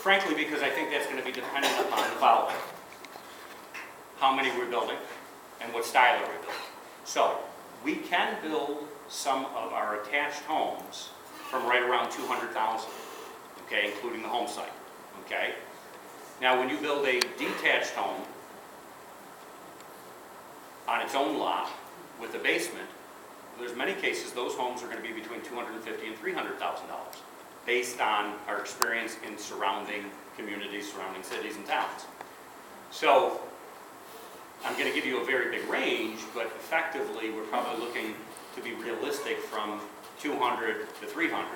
Frankly, because I think that's going to be dependent upon the following: how many we're building and what style are we building. So we can build some of our attached homes from right around 200,000, okay, including the home site, okay? Now, when you build a detached home on its own lot with a basement, there's many cases those homes are going to be between $250,000 and $300,000 based on our experience in surrounding communities, surrounding cities and towns. So I'm going to give you a very big range, but effectively we're probably looking to be realistic from 200 to 300.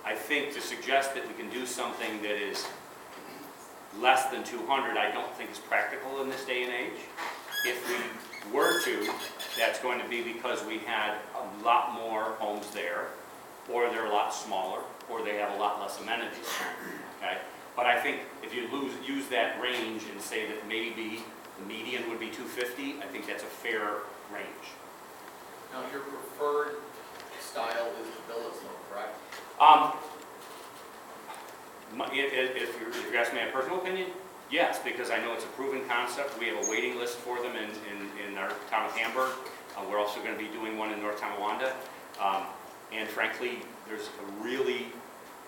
I think to suggest that we can do something that is less than 200, I don't think is practical in this day and age. If we were to, that's going to be because we had a lot more homes there, or they're a lot smaller, or they have a lot less amenities, okay? But I think if you use that range and say that maybe the median would be 250, I think that's a fair range. Now, your preferred style is the villas, though, correct? If you're asking my personal opinion, yes, because I know it's a proven concept. We have a waiting list for them in our town of Hamburg. We're also going to be doing one in North Tonawanda. And frankly, there's a really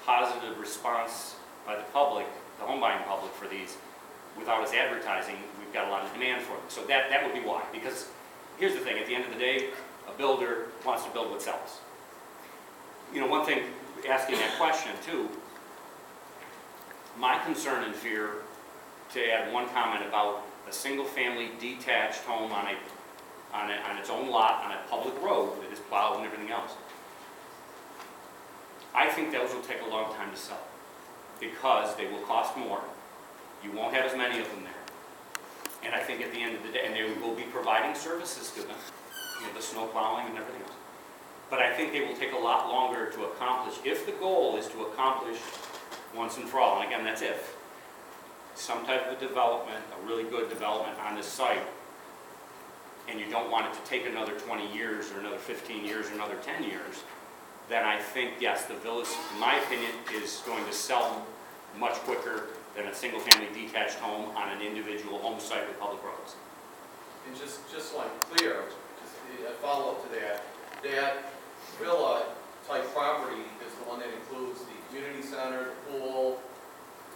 positive response by the public, the home buying public, for these. Without us advertising, we've got a lot of demand for them. So that would be why. Because here's the thing, at the end of the day, a builder wants to build what sells. You know, one thing, asking that question too, my concern and fear, to add one comment about a single-family detached home on its own lot on a public road that is plowed and everything else, I think those will take a long time to sell because they will cost more. You won't have as many of them there. And I think at the end of the day, and they will be providing services to them, you know, the snow plowing and everything else. But I think they will take a lot longer to accomplish, if the goal is to accomplish once and for all, and again, that's if, some type of a development, a really good development on this site, and you don't want it to take another 20 years or another 15 years or another 10 years, then I think, yes, the villas, in my opinion, is going to sell much quicker than a single-family detached home on an individual home site with public roads. And just so I'm clear, just a follow-up to that, that villa-type property is the one that includes the community center, the pool,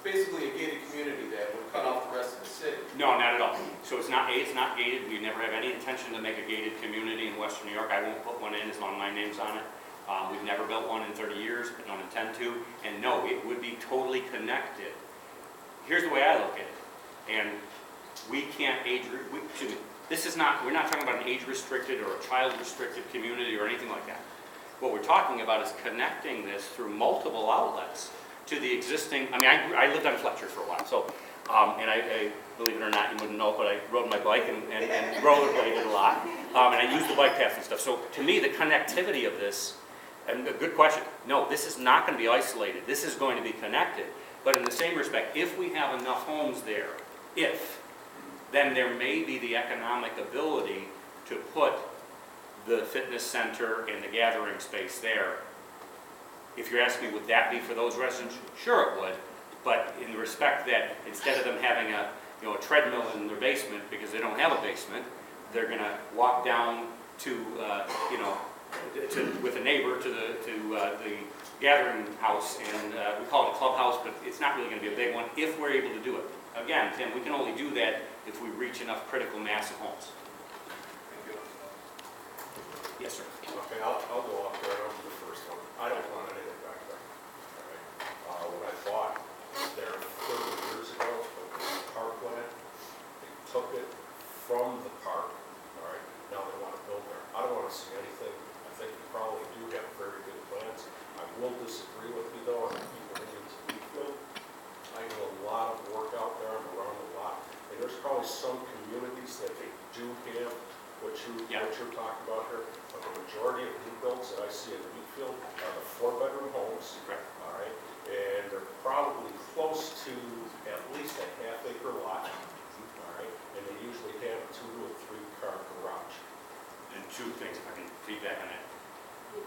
basically a gated community that would cut off the rest of the city. No, not at all. So it's not gated. We never have any intention to make a gated community in Western New York. I won't put one in as long as my name's on it. We've never built one in 30 years. I don't intend to. And no, it would be totally connected. Here's the way I look at it. And we can't we're not talking about an age-restricted or a child-restricted community or anything like that. What we're talking about is connecting this through multiple outlets to the existing. I mean, I lived on Fletcher for a while, so, and I believe it or not, you wouldn't know, but I rode my bike and rollerbladed a lot, and I used the bike path and stuff. So to me, the connectivity of this, and a good question, no, this is not going to be isolated. This is going to be connected. But in the same respect, if we have enough homes there, then there may be the economic ability to put the fitness center and the gathering space there. If you're asking me, would that be for those residents? Sure it would, but in the respect that instead of them having a treadmill in their basement because they don't have a basement, they're going to walk down to with a neighbor to the gathering house, and we call it a clubhouse, but it's not really going to be a big one if we're able to do it. Again, Tim, we can only do that if we reach enough critical mass of homes. Thank you. Yes, sir. Okay, I'll go off there. I'll do the first one. I don't want anything back there. All right. When I bought there 30 years ago, when the park went in, they took it from the park. All right, now they want to build there. I don't want to see anything. I think you probably do have very good plans. I will disagree with you though on the people who need to be built. I do a lot of work out there. I'm around a lot. And there's probably some communities that they do have what you're talking about here. But the majority of new builds that I see in Wheatfield are the 4-bedroom homes. Correct. All right. And they're probably close to at least a half-acre lot. All right. And they usually have a 2 to 3 car garage. And two things, if I can feedback on that.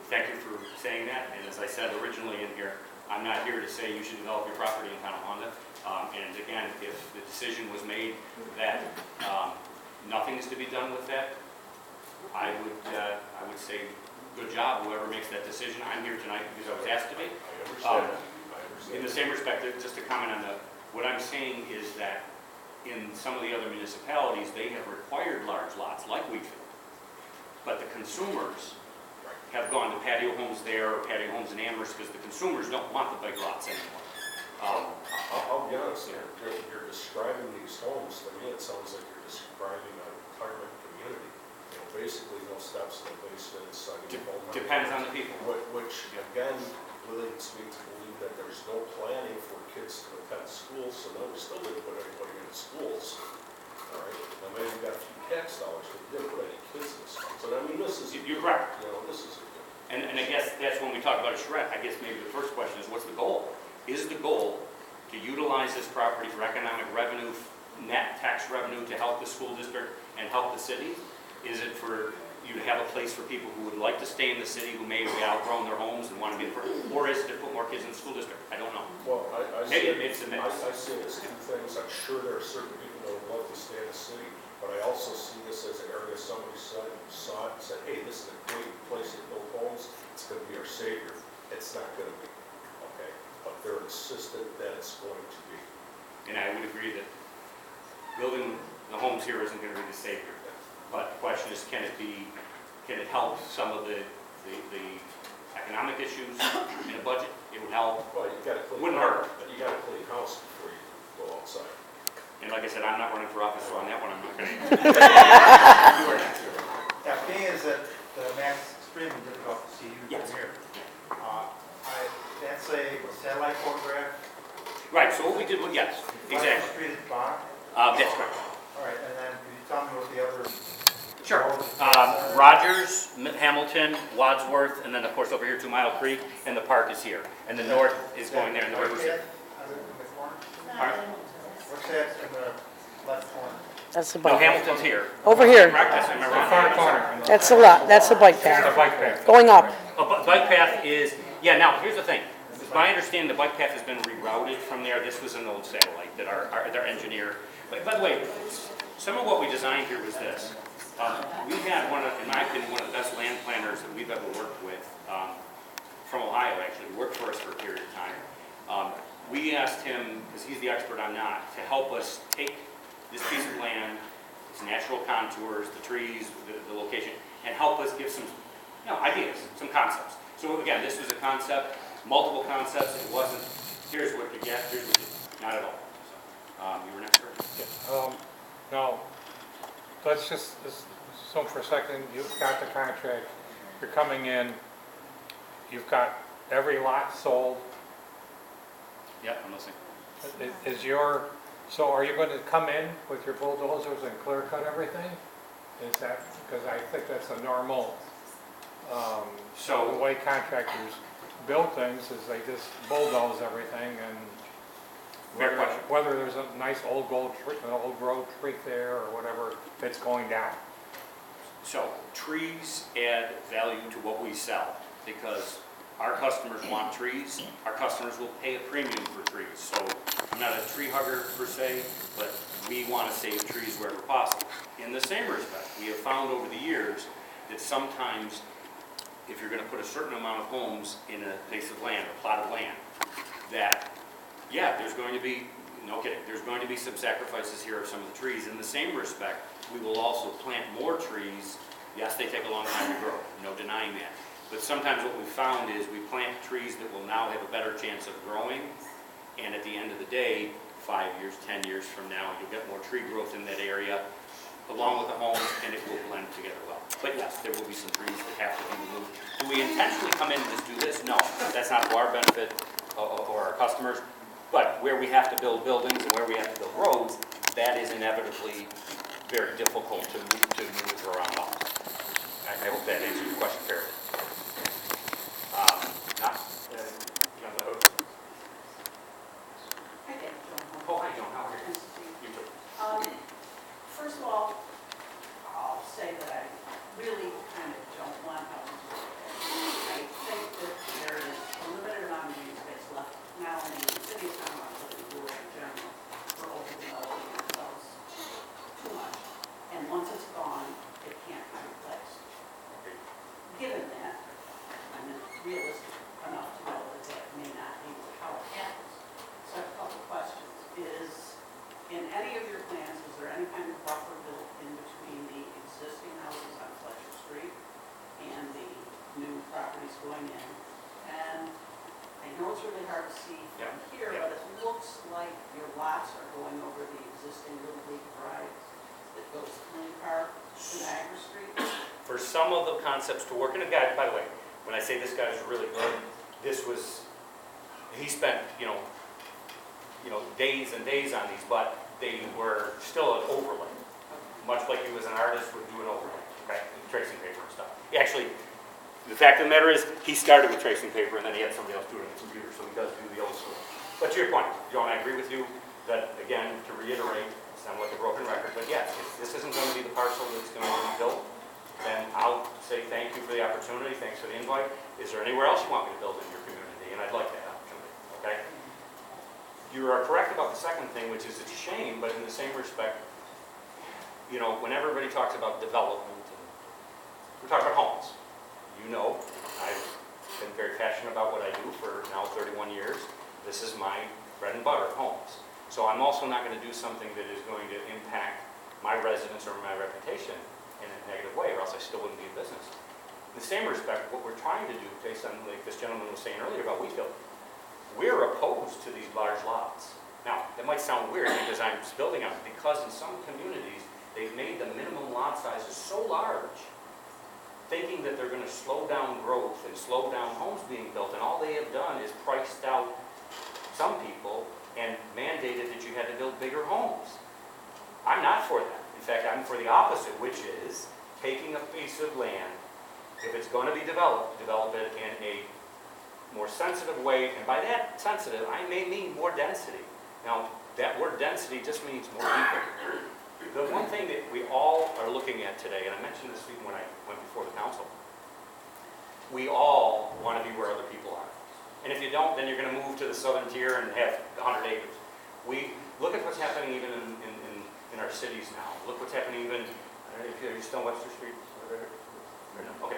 Thank you for saying that. And as I said originally in here, I'm not here to say you should develop your property in Tonawanda. And again, if the decision was made that nothing is to be done with that, I would say, good job, whoever makes that decision. I'm here tonight because I was asked to be. I understand that. I understand. In the same respect, just to comment on what I'm saying is that in some of the other municipalities, they have required large lots like Wheatfield. But the consumers have gone to patio homes there or patio homes in Amherst because the consumers don't want the big lots anymore. I'll be honest, you're describing these homes, to me, it sounds like you're describing a retirement community. You know, basically no steps, no basements, I mean, Depends on the people. Which again, leads me to believe that there's no planning for kids to attend schools, so no, we still didn't put anybody in schools. All right, now maybe you got a few tax dollars, but you didn't put any kids in schools. So I mean, this is, You're correct. you know, this is. And I guess that's when we talk about a charrette. I guess maybe the first question is, what's the goal? Is the goal to utilize this property for economic revenue, net tax revenue to help the school district and help the city? Is it for you to have a place for people who would like to stay in the city, who may have outgrown their homes and want to be, or is it to put more kids in the school district? I don't know. Well, I Maybe see, it's a mix. I see it as two things. I'm sure there are certain people that would love to stay in the city, but I also see this as an area somebody saw it and said, hey, this is a great place to build homes. It's going to be our savior. It's not going to be, okay? But they're insistent that it's going to be. And I would agree that building the homes here isn't going to be the savior. But the question is, can it help some of the economic issues in a budget? It would help. Well, you got to clean. Wouldn't hurt. You got to clean house before you go outside. And like I said, I'm not running for office, so on that one, I'm not going to. Yeah, being is that the map's extremely difficult to see you Yes. from here. That's a satellite photograph. Right, so what we did, yes, exactly. Street at the bottom. That's correct. All right, and then can you tell me what the other? Sure. roads are? Rogers, Hamilton, Wadsworth, and then of course over here 2 Mile Creek, and the park is here. And the north is going there, and the river's here. North Path, in the corner? Pardon? What's that in the left corner? That's the No, bike. Hamilton's here. Over here. Correct, that's, am I wrong? Far corner. That's the lot, that's the bike path. bike path. Going up. Bike path is, yeah, now, here's the thing. It's my understanding the bike path has been rerouted from there. This was an old satellite that their engineer, by the way, some of what we designed here was this. We had in my opinion, one of the best land planners that we've ever worked with, from Ohio actually, who worked for us for a period of time. We asked him, because he's the expert, I'm not, to help us take this piece of land, its natural contours, the trees, the location, and help us give some ideas, some concepts. So again, this was a concept, multiple concepts. It wasn't, here's what you get, here's what you, not at all. So, you were next, sir? No, let's just assume for a second, you've got the contract, you're coming in, you've got every lot sold. Yeah, I'm listening. So are you going to come in with your bulldozers and clear cut everything? Is that, because I think that's a normal, the way contractors build things is they just bulldoze everything and Fair question. whether there's a nice old growth tree there or whatever that's going down. So trees add value to what we sell because our customers want trees. Our customers will pay a premium for trees. So I'm not a tree hugger per se, but we want to save trees wherever possible. In the same respect, we have found over the years that sometimes if you're going to put a certain amount of homes in a piece of land, a plot of land, that, yeah, there's going to be, no kidding, there's going to be some sacrifices here of some of the trees. In the same respect, we will also plant more trees. Yes, they take a long time to grow, no denying that. But sometimes what we've found is we plant trees that will now have a better chance of growing, and at the end of the day, 5 years, 10 years from now, you'll get more tree growth in that area, along with the homes, and it will blend together well. But yes, there will be some trees that have to be removed. Do we intentionally come in and just do this? No, that's not for our benefit or our customers. But where we have to build buildings and where we have to build roads, that is inevitably very difficult to maneuver around homes. I hope that answers your question fairly. Oh, hi, Joan, how are you? You too. First of all, I'll say that I really kind of don't want houses. I think that there is a limited amount of green space left going in, and I know it's really hard to see from here, Yeah. but it looks like your lots are going over the existing Little League Drive that goes to Clean Park to Niagara Street. For some of the concepts to work, and a guy, by the way, when I say this guy is really good, this was, he spent, days and days on these, but they were still an overlay, much like he was an artist would do an overlay, okay, tracing paper and stuff. Actually, the fact of the matter is, he started with tracing paper and then he had somebody else do it on the computer, so he does do the old school. But to your point, Joan, I agree with you that, again, to reiterate, sound like a broken record, but yes, if this isn't going to be the parcel that's going to be built, then I'll say thank you for the opportunity, thanks for the invite. Is there anywhere else you want me to build in your community? And I'd like that opportunity, okay? You are correct about the second thing, which is it's a shame, but in the same respect, when everybody talks about development, we're talking about homes. I've been very passionate about what I do for now 31 years. This is my bread and butter, homes. So I'm also not going to do something that is going to impact my residents or my reputation in a negative way, or else I still wouldn't be in business. In the same respect, what we're trying to do, based on like this gentleman was saying earlier about Wheatfield, we're opposed to these large lots. Now, that might sound weird because I'm building on it, because in some communities, they've made the minimum lot sizes so large, thinking that they're going to slow down growth and slow down homes being built, and all they have done is priced out some people and mandated that you had to build bigger homes. I'm not for that. In fact, I'm for the opposite, which is taking a piece of land, if it's going to be developed, develop it in a more sensitive way, and by that sensitive, I may mean more density. Now, that word density just means more people. The one thing that we all are looking at today, and I mentioned this even when I went before the council, we all want to be where other people are. And if you don't, then you're going to move to the southern tier and have 100 acres. We look at what's happening even in our cities now. Look what's happening even, I don't know if you're still on Webster Street? Okay.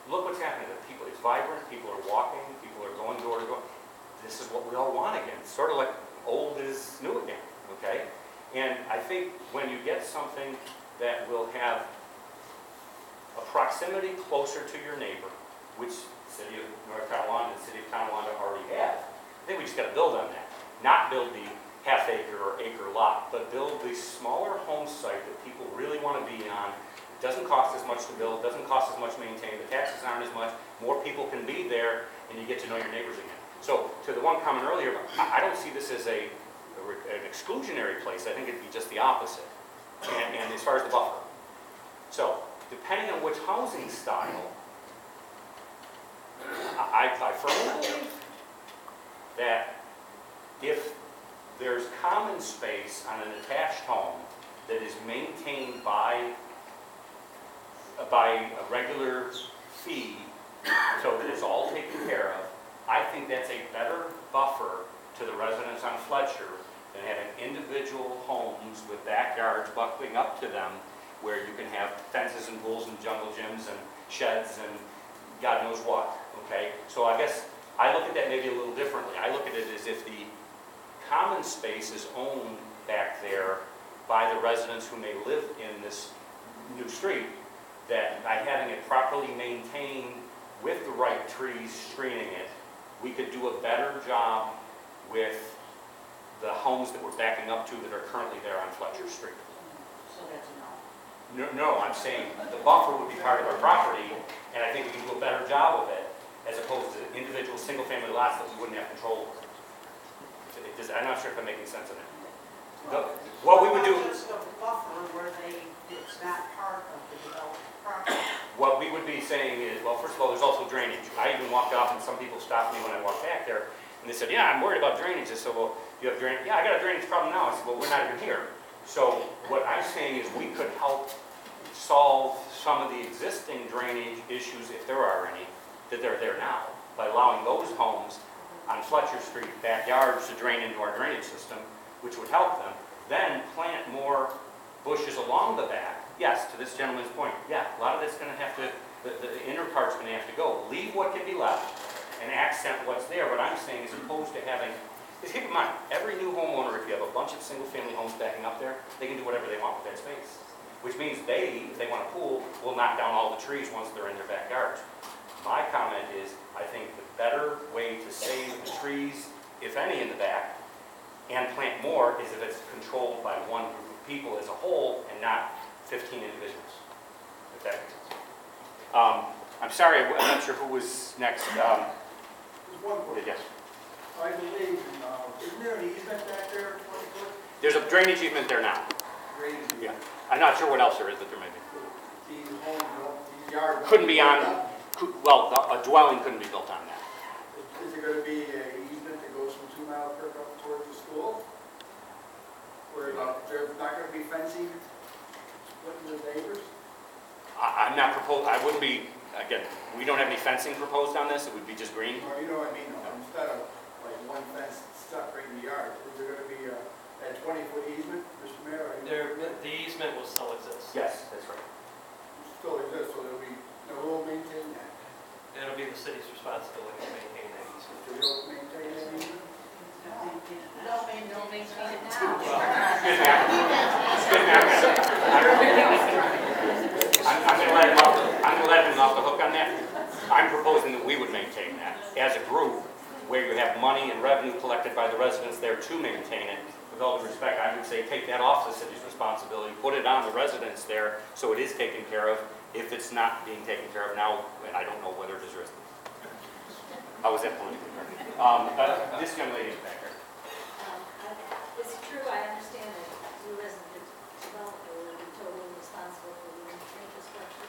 Look what's happening. People, it's vibrant, people are walking, people are going door to door. This is what we all want again. It's sort of like old is new again, okay? And I think when you get something that will have a proximity closer to your neighbor, which the city of North Carolina and the city of Tonawanda already have, I think we just got to build on that. Not build the half acre or acre lot, but build the smaller home site that people really want to be on. It doesn't cost as much to build, doesn't cost as much to maintain, the taxes aren't as much, more people can be there, and you get to know your neighbors again. So to the one comment earlier, I don't see this as an exclusionary place. I think it'd be just the opposite. And as far as the buffer. So depending on which housing style, I firmly believe that if there's common space on an attached home that is maintained by a regular fee, so that it's all taken care of, I think that's a better buffer to the residents on Fletcher than having individual homes with backyards buckling up to them where you can have fences and pools and jungle gyms and sheds and God knows what, okay? So I guess I look at that maybe a little differently. I look at it as if the common space is owned back there by the residents who may live in this new street, that by having it properly maintained with the right trees screening it, we could do a better job with the homes that we're backing up to that are currently there on Fletcher Street. So that's a no. No, I'm saying the buffer would be part of our property, and I think we can do a better job of it, as opposed to individual single-family lots that we wouldn't have control over. I'm not sure if I'm making sense of it. What we would do, Just a buffer where it's not part of the developed property. what we would be saying is, well, first of all, there's also drainage. I even walked off, and some people stopped me when I walked back there, and they said, yeah, I'm worried about drainage. I said, well, you have drainage? Yeah, I got a drainage problem now. I said, well, we're not even here. So what I'm saying is we could help solve some of the existing drainage issues, if there are any, that are there now, by allowing those homes on Fletcher Street backyards to drain into our drainage system, which would help them. Then plant more bushes along the back. Yes, to this gentleman's point, yeah, a lot of that's going to have to, the inner part's going to have to go. Leave what can be left and accent what's there. What I'm saying is, opposed to having, because keep in mind, every new homeowner, if you have a bunch of single-family homes backing up there, they can do whatever they want with that space. Which means if they want a pool, will knock down all the trees once they're in their backyards. My comment is, I think the better way to save the trees, if any, in the back, and plant more, is if it's controlled by one group of people as a whole and not 15 individuals. If that makes sense. I'm sorry, I'm not sure who was next. There's one question. Yes. I believe, isn't there an easement back there, 20 foot? There's a drainage easement there now. Drainage Yeah. easement? I'm not sure what else there is, but there may be. These homes, these yards. Couldn't be on, well, a dwelling couldn't be built on that. Is there gonna be an easement that goes from 2 Mile Creek up towards the school? Where there's not gonna be fencing splitting the neighbors? I'm not proposed, I wouldn't be, again, we don't have any fencing proposed on this, it would be just green. Or you know what I mean, though, instead of like one fence separating the yards, is there gonna be a 20-foot easement, Mr. Mayor? The easement will still exist. Yes, that's right. Still exists, so there'll be, no, we'll maintain that. It'll be the city's responsibility to maintain that easement. So you'll maintain that easement? Don't maintain it now. Excuse me, I'm going to let him off, I'm going to let him off the hook on that. I'm proposing that we would maintain that as a group, where you have money and revenue collected by the residents there to maintain it. With all due respect, I would say take that off the city's responsibility, put it on the residents there, so it is taken care of. If it's not being taken care of now, and I don't know whether it is or isn't. How was that politically correct? This young lady is back there. It's true, I understand that you as the developer will be totally responsible for the infrastructure.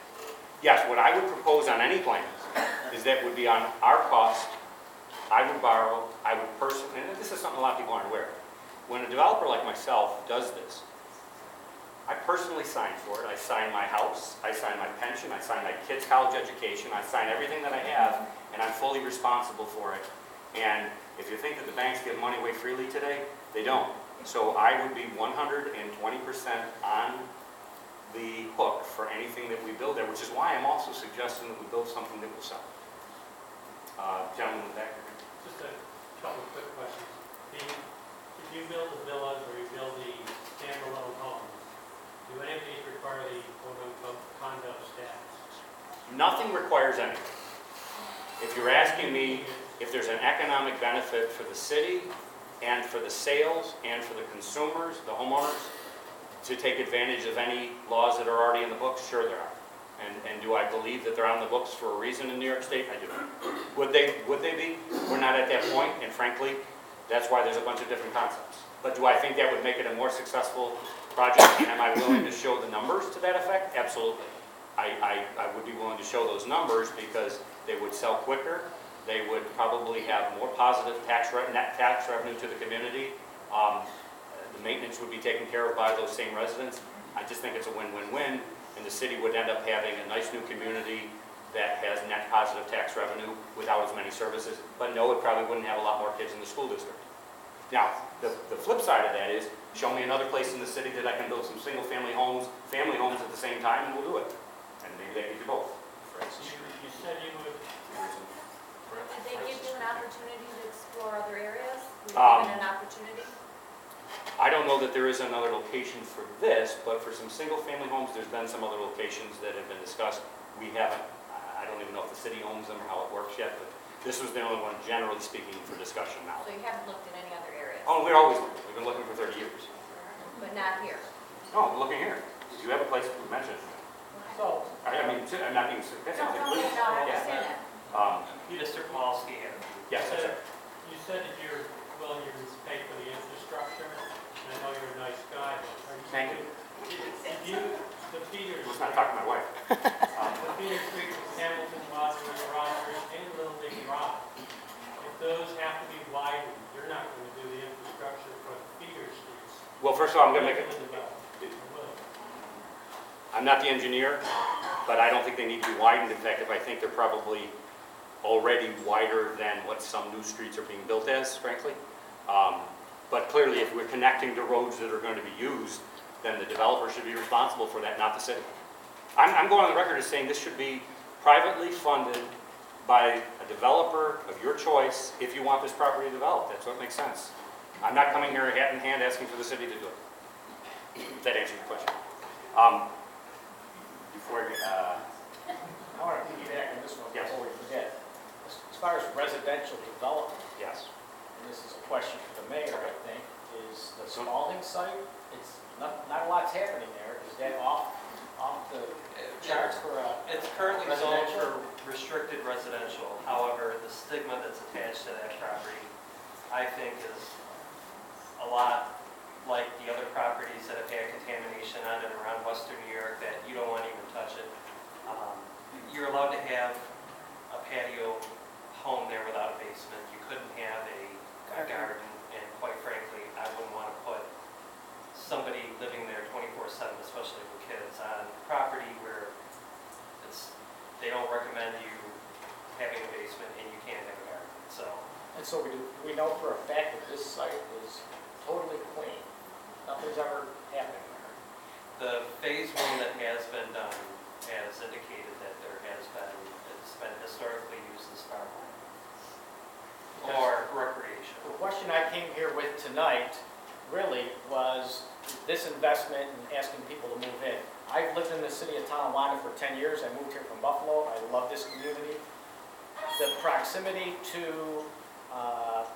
Yes, what I would propose on any plans is that would be on our cost. I would borrow, I would personally, and this is something a lot of people aren't aware of. When a developer like myself does this, I personally sign for it. I sign my house, I sign my pension, I sign my kids' college education, I sign everything that I have, and I'm fully responsible for it. And if you think that the banks give money away freely today, they don't. So I would be 120% on the hook for anything that we build there, which is why I'm also suggesting that we build something that will sell. Gentleman in the back. Just a couple of quick questions. If you build the villas or you build the standalone homes, do any of these require the quote-unquote condo status? Nothing requires anything. If you're asking me if there's an economic benefit for the city and for the sales and for the consumers, the homeowners, to take advantage of any laws that are already in the books, sure there are. And do I believe that they're on the books for a reason in New York State? I do. Would they be? We're not at that point, and frankly, that's why there's a bunch of different concepts. But do I think that would make it a more successful project? Am I willing to show the numbers to that effect? Absolutely. I would be willing to show those numbers because they would sell quicker. They would probably have more positive net tax revenue to the community. The maintenance would be taken care of by those same residents. I just think it's a win-win-win, and the city would end up having a nice new community that has net positive tax revenue without as many services. But no, it probably wouldn't have a lot more kids in the school district. Now, the flip side of that is, show me another place in the city that I can build some single-family homes at the same time, and we'll do it. And maybe they can do both. You said you would, Did they give you an opportunity to explore other areas? Were you Um, given an opportunity? I don't know that there is another location for this, but for some single-family homes, there's been some other locations that have been discussed. We haven't, I don't even know if the city owns them or how it works yet, but this was the only one, generally speaking, for discussion now. So you haven't looked at any other areas? Oh, we're always looking. We've been looking for 30 years. But not here? No, we're looking here. If you have a place, mention it. so, I mean, I'm not being sarcastic. No, I understand that. Mr. Kowalski here. Yes, you sir. said, you said that you're willing to pay for the infrastructure, and I know you're a nice guy, but are you? Thank you. The feeders, Let's not talk to my wife. the feeder streets of Hamilton, Wadsworth, Rogers, and Little League Drive, if those have to be widened, you're not going to do the infrastructure for the feeder streets. Well, first of all, I'm going to make it. I'm not the engineer, but I don't think they need to be widened. In fact, if I think they're probably already wider than what some new streets are being built as, frankly. But clearly, if we're connecting to roads that are going to be used, then the developer should be responsible for that, not the city. I'm going on the record as saying this should be privately funded by a developer of your choice if you want this property developed. That's what makes sense. I'm not coming here hat in hand asking for the city to do it. If that answers your question. Before I get, I want to piggyback on this one Yes. before we forget. residential development, Yes. and this is a question for the mayor, I think, is the Spalding site, it's, not a lot's happening there. Is that off the charts for It's currently zoned residential? for restricted residential. However, the stigma that's attached to that property, I think, is a lot like the other properties that have had contamination on and around Western New York that you don't want to even touch it. You're allowed to have a patio home there without a basement. You couldn't have a garden, and quite frankly, I wouldn't want to put somebody living there 24/7, especially with kids, on property where they don't recommend you having a basement and you can't have a garden. So, And so we know for a fact that this site is totally clean. Nothing's ever happened there. the phase one that has been done has indicated that it's been historically used as farmland or recreation. The question I came here with tonight really was this investment and asking people to move in. I've lived in the city of Tonawanda for 10 years. I moved here from Buffalo. I love this community. The proximity to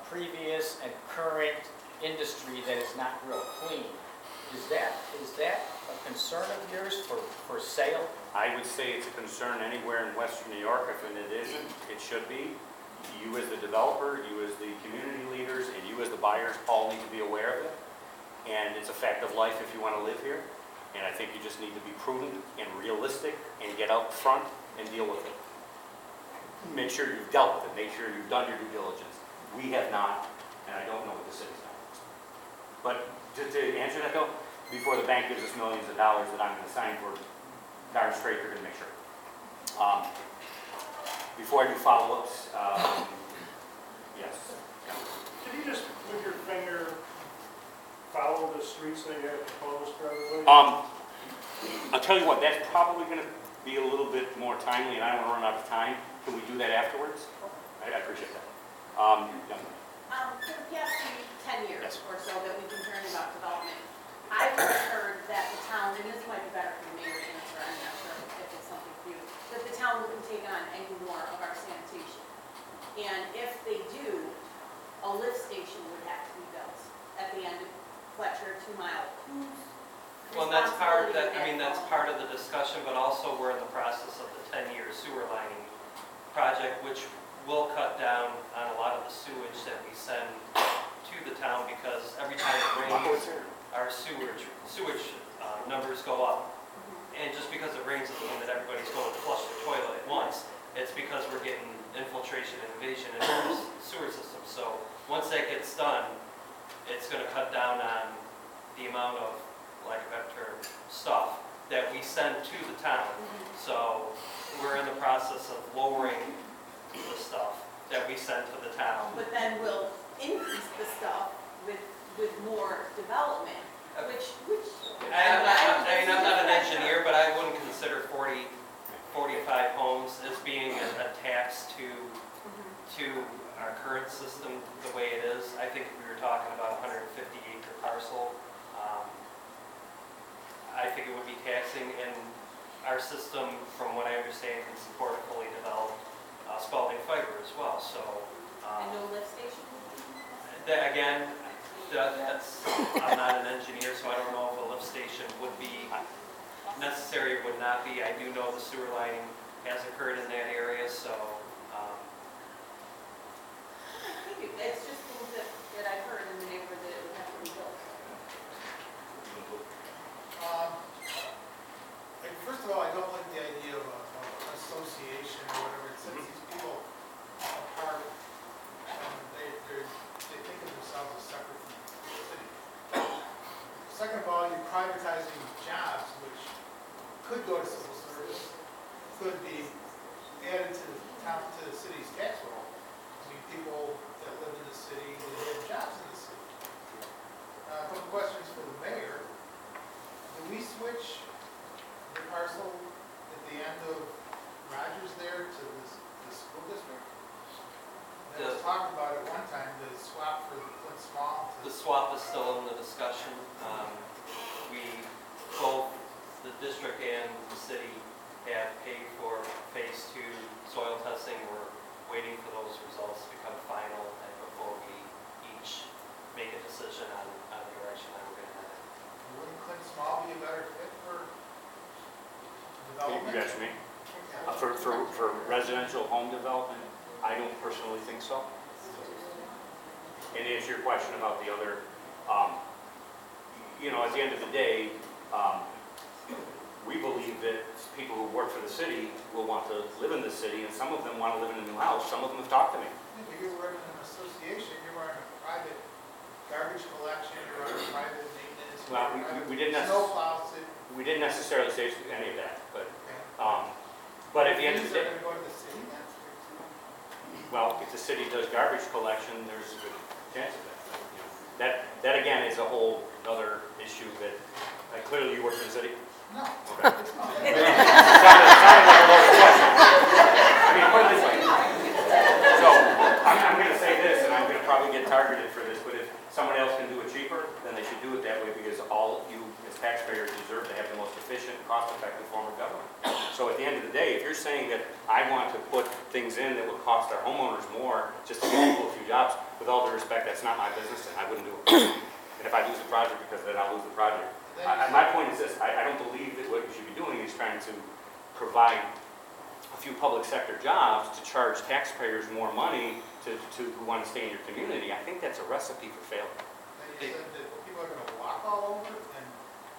previous and current industry that is not real clean, is that a concern of yours for sale? I would say it's a concern anywhere in Western New York. If it isn't, it should be. You as the developer, you as the community leaders, and you as the buyers all need to be aware of it. And it's a fact of life if you want to live here. And I think you just need to be prudent and realistic and get out front and deal with it. Make sure you've dealt with it. Make sure you've done your due diligence. We have not, and I don't know what the city's done. But to answer that though, before the bank gives us millions of dollars that I'm going to sign for, darn straight, you're going to make sure. Before I do follow-ups, yes. Can you just, with your finger, follow the streets that you have proposed for everybody? I'll tell you what, that's probably going to be a little bit more timely, and I don't want to run out of time. Can we do that afterwards? I appreciate that. Yeah. For the past 10 years Yes. or so that we've been hearing about development, I've heard that the town, and this might be better for the mayor to answer, I'm not sure if it's something for you, that the town wouldn't take on any more of our sanitation. And if they do, a lift station would have to be built at the end of Fletcher 2 Mile. Whose Well, that's part, responsibility would that's fall part of the discussion, but also we're in the process of the 10-year sewer lining project, which will cut down on a lot of the sewage that we send to the town, because every time it rains, our sewage numbers go up. And just because it rains doesn't mean that everybody's going to flush the toilet at once. It's because we're getting infiltration and invasion into the sewer system. So once that gets done, it's going to cut down on the amount of, like a better term, stuff that we send to the town. So we're in the process of lowering the stuff that we send to the town. But then we'll increase the stuff with more development, which. I'm not an engineer, but I wouldn't consider 45 homes as being a tax to our current system the way it is. I think if we were talking about a 150-acre parcel, I think it would be taxing, and our system, from what I understand, can support a fully developed Spalding fiber as well. So, And no lift station? I'm not an engineer, so I don't know if a lift station would be necessary or would not be. I do know the sewer lining has occurred in that area, so. It's just things that I've heard in the neighborhood that it would have to be built. First of all, I don't like the idea of an association or whatever. It sets these people apart. They think of themselves as separate from the city. Second of all, you're privatizing jobs, which could go to civil service, could be added to the city's tax roll. I mean, people that live in the city, that have jobs in the city. A couple questions for the mayor. Do we switch the parcel at the end of Rogers there to the school district? There was talk about it one time, the swap for the Flint Small. The swap is still in the discussion. Both the district and the city have paid for phase 2 soil testing. We're waiting waiting for those results to become final and before we each make a decision on the direction that we're gonna head in. Wouldn't Clint Small be a better fit for You development? guys me? For residential home development, I don't personally think so. And to answer your question about the other, you know, at the end of the day, we believe that people who work for the city will want to live in the city, and some of them want to live in a new house. Some of them have talked to me. If you're running an association, you're running a private garbage collection, you're running private maintenance. Well, we didn't Snowplows, we didn't necessarily say any of that, but at the end of the they're day, gonna go to the city then? well, if the city does garbage collection, there's a good chance of that. You know, that again is a whole other issue that, clearly you work for the city? No. Okay. It sounded like a loaded question. I mean, put it this way. So, I'm gonna say this, and I'm gonna probably get targeted for this, but if someone else can do it cheaper, then they should do it that way, because all you as taxpayers deserve to have the most efficient, cost-effective form of government. So at the end of the day, if you're saying that I want to put things in that will cost our homeowners more just to give people a few jobs, with all due respect, that's not my business, and I wouldn't do it. And if I lose the project because of that, I'll lose the project. My point is this, I don't believe that what you should be doing is trying to provide a few public sector jobs to charge taxpayers more money to who want to stay in your community. I think that's a recipe for failure. Then you said that people are gonna walk all over, and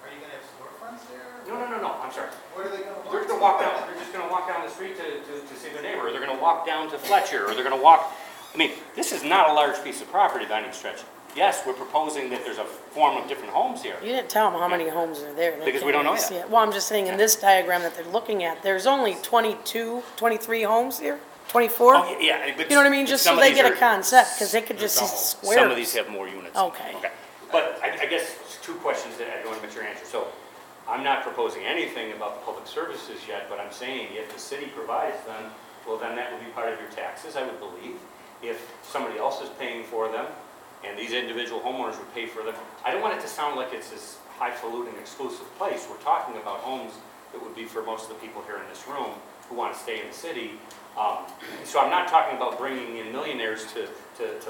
are you gonna have storefronts there? No, I'm sorry. What are they gonna walk? They're gonna walk down, they're just gonna walk down the street to see their neighbor, or they're gonna walk down to Fletcher, or they're gonna walk, I mean, this is not a large piece of property by any stretch. Yes, we're proposing that there's a form of different homes here. You didn't tell them how many homes are there. They Because we can't don't know really yet. see it. Well, I'm just saying, in this diagram that they're looking at, there's only 22, 23 homes here? 24? Oh, yeah, but You know what I mean? Just so some of they these get a are- concept, because they could just see Some squares. of these have more units. Okay. But I guess two questions that I want to make your answer. So I'm not proposing anything about the public services yet, but I'm saying if the city provides them, well, then that would be part of your taxes, I would believe. If somebody else is paying for them, and these individual homeowners would pay for them, I don't want it to sound like it's this highfalutin exclusive place. We're talking about homes that would be for most of the people here in this room who want to stay in the city. So I'm not talking about bringing in millionaires to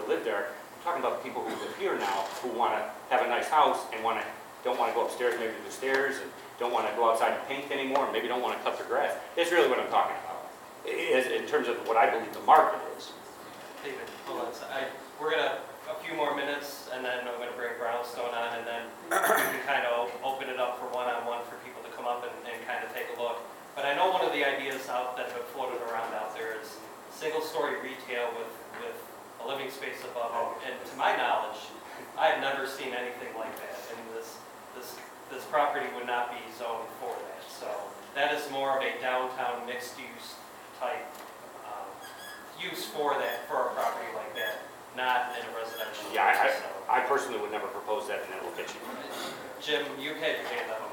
live there. I'm talking about people who live here now, who want to have a nice house and don't want to go upstairs, maybe to the stairs, and don't want to go outside and paint anymore, and maybe don't want to cut their grass. That's really what I'm talking about, in terms of what I believe the market is. David, hold on, we're gonna, a few more minutes, and then I'm gonna bring Brownstone on, and then we can kind of open it up for one-on-one for people to come up and kind of take a look. But I know one of the ideas out that have floated around out there is single-story retail with a living space above it. And to my knowledge, I have never seen anything like that, and this property would not be zoned for that. So that is more of a downtown mixed-use type use for a property like that, not in a residential. Yeah, use, so. I personally would never propose that in that location. Jim, you had your hand up.